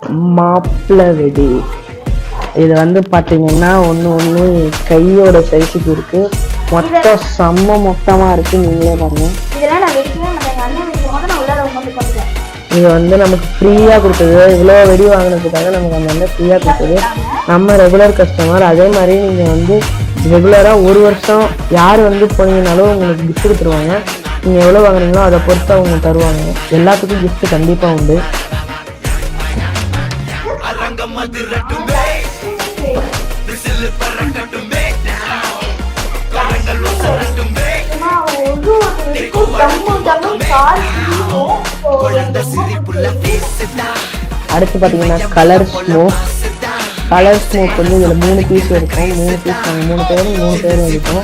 மாப்பிள்ளை வெடி. இது வந்து பார்த்தீங்கன்னா ஒன்று கையோட சைஸுக்கு இருக்கு. மொத்தம் செம்ம மொத்தமாக இருக்கு. நீங்களே பாருங்க. இது வந்து நமக்கு ஃப்ரீயாக கொடுத்தது. இவ்வளோ வெடி வாங்கினதுக்காக நமக்கு அந்த வந்து ஃப்ரீயாக கொடுத்தது. நம்ம ரெகுலர் கஸ்டமர். அதே மாதிரி நீங்கள் வந்து ரெகுலராக ஒரு வருஷம் யார் வந்து போனீங்கன்னாலும் உங்களுக்கு கிஃப்ட் கொடுத்துருவாங்க. நீங்கள் எவ்வளோ வாங்குறீங்களோ அதை பொறுத்து அவங்க தருவாங்க. எல்லாத்துக்கும் கிஃப்ட் கண்டிப்பாக உண்டு. அடுத்து பார்த்தீங்கன்னா கலர் ஸ்மோக். கலர் ஸ்மோக் வந்து இதில் 3 பீஸ் இருக்கும். 3 பீஸ் நாங்கள் 3 பேரும் இருக்கும்.